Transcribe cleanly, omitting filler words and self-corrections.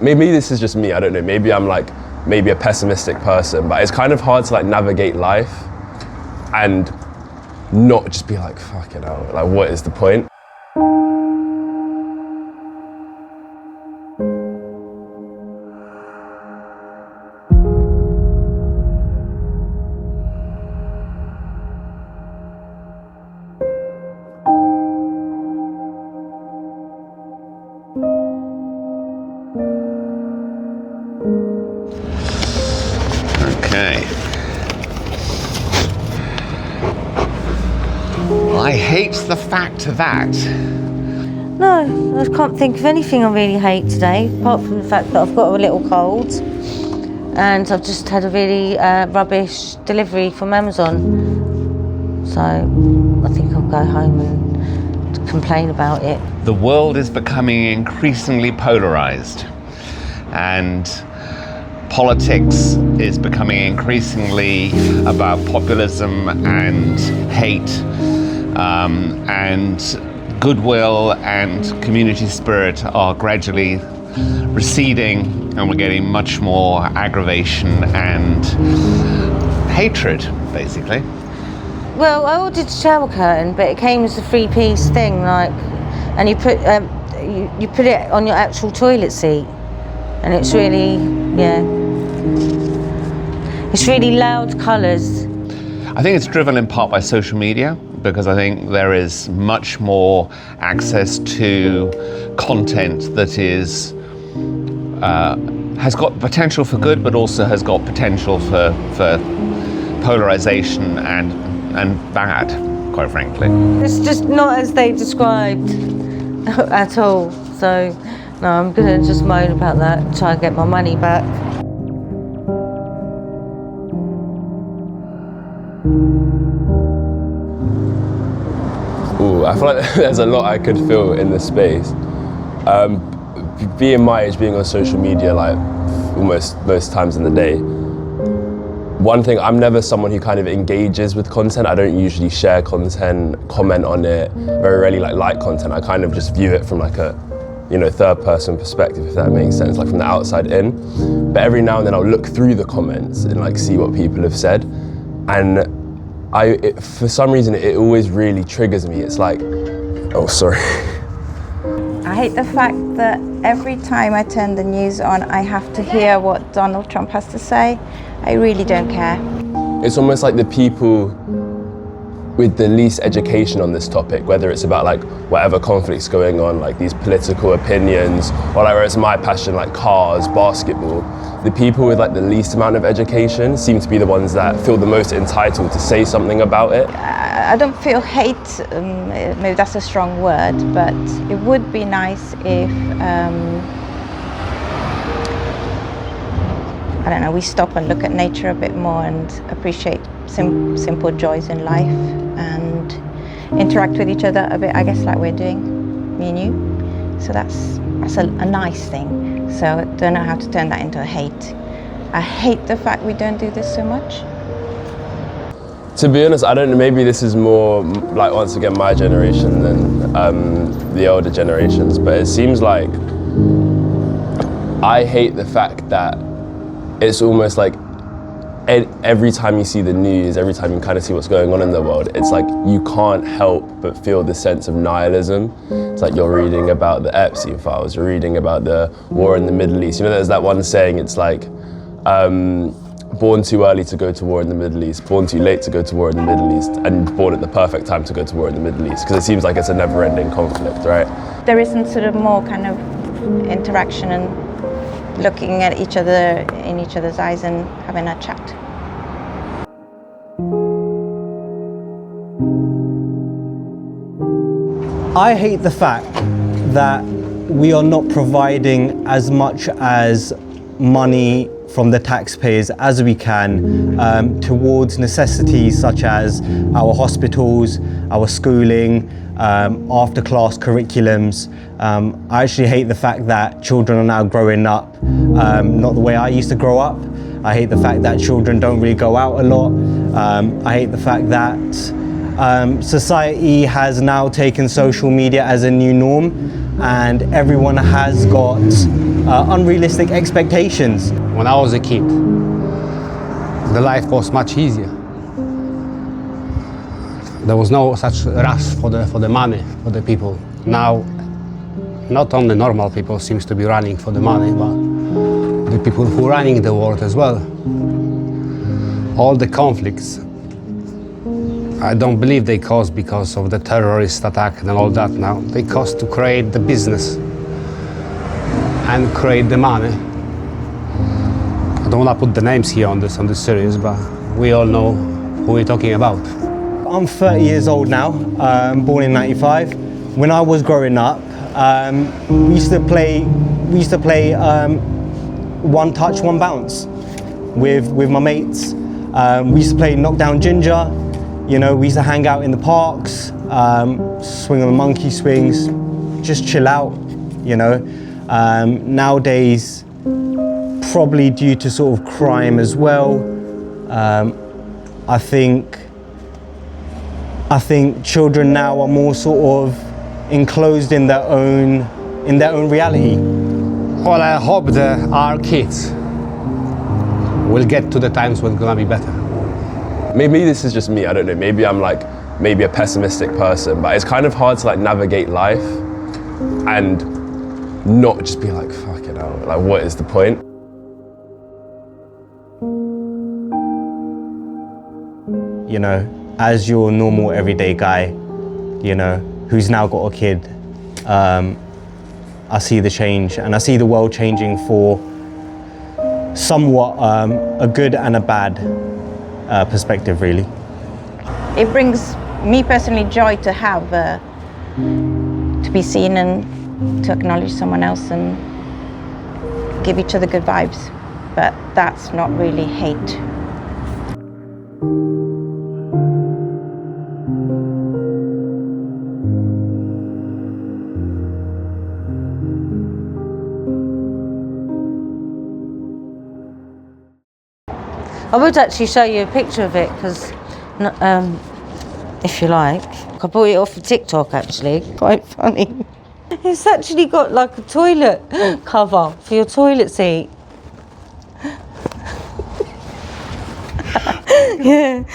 Maybe this is just me, I don't know, maybe I'm like, maybe a pessimistic person, but it's kind of hard to like navigate life and not just be like, fucking hell, like what is the point? Okay. I hate the fact that. No, I can't think of anything I really hate today, apart from the fact that I've got a little cold and I've just had a really rubbish delivery from Amazon. So I think I'll go home and complain about it. The world is becoming increasingly polarized, and politics is becoming increasingly about populism and hate, and goodwill and community spirit are gradually receding, and we're getting much more aggravation and hatred, basically. Well, I ordered a shower curtain, but it came as a 3-piece thing, like, and you put you put it on your actual toilet seat, and it's really, yeah, it's really loud colours. I think it's driven in part by social media, because I think there is much more access to content that is has got potential for good, but also has got potential for polarization and bad, quite frankly. It's just not as they described at all. So, no, I'm gonna just moan about that and try and get my money back. Ooh, I feel like there's a lot I could feel in this space. Being my age, being on social media like almost most times in the day, one thing, I'm never someone who kind of engages with content. I don't usually share content, comment on it, very rarely like content. I kind of just view it from like a, third person perspective, if that makes sense, like from the outside in. But every now and then I'll look through the comments and like see what people have said. And for some reason, it always really triggers me. It's like, oh, sorry. I hate the fact that every time I turn the news on, I have to hear what Donald Trump has to say. I really don't care. It's almost like the people with the least education on this topic, whether it's about like whatever conflicts going on, like these political opinions, or like where it's my passion, like cars, basketball, the people with like the least amount of education seem to be the ones that feel the most entitled to say something about it. I don't feel hate, maybe that's a strong word, but it would be nice if, I don't know, we stop and look at nature a bit more and appreciate simple joys in life and interact with each other a bit, I guess, like we're doing, me and you. So that's a nice thing. So I don't know how to turn that into a hate. I hate the fact we don't do this so much. To be honest, I don't know, maybe this is more like, once again, my generation than the older generations, but it seems like I hate the fact that it's almost like every time you see the news, every time you kind of see what's going on in the world, it's like you can't help but feel the sense of nihilism. It's like you're reading about the Epstein files, you're reading about the war in the Middle East. There's that one saying, it's like, born too early to go to war in the Middle East, born too late to go to war in the Middle East, and born at the perfect time to go to war in the Middle East, because it seems like it's a never-ending conflict, right? There isn't sort of more kind of interaction and looking at each other in each other's eyes and having a chat. I hate the fact that we are not providing as much as money from the taxpayers as we can towards necessities such as our hospitals, our schooling, after-class curriculums. I actually hate the fact that children are now growing up not the way I used to grow up. I hate the fact that children don't really go out a lot. I hate the fact that Society has now taken social media as a new norm, and everyone has got unrealistic expectations. When I was a kid, the life was much easier. There was no such rush for the money for the people. Now, not only normal people seems to be running for the money, but the people who are running the world as well. All the conflicts, I don't believe they caused because of the terrorist attack and all that now. They caused to create the business and create the money. I don't want to put the names here on this series, but we all know who we're talking about. I'm 30 years old now, born in '95. When I was growing up, we used to play one touch, one bounce with my mates. We used to play knockdown ginger. You know, we used to hang out in the parks, swing on the monkey swings, just chill out, you know. Nowadays, probably due to sort of crime as well, I think children now are more sort of enclosed in their own reality. Well, I hope that our kids will get to the times when it's gonna be better. Maybe this is just me, I don't know, maybe I'm like, maybe a pessimistic person, but it's kind of hard to like navigate life and not just be like, fuck it out, like what is the point? You know, as your normal everyday guy, you know, who's now got a kid, I see the change, and I see the world changing for somewhat a good and a bad perspective, really. It brings me personally joy to have, to be seen and to acknowledge someone else and give each other good vibes. But that's not really hate. I would actually show you a picture of it, because, if you like. I bought it off of TikTok, actually. Quite funny. It's actually got like a toilet cover for your toilet seat. Yeah.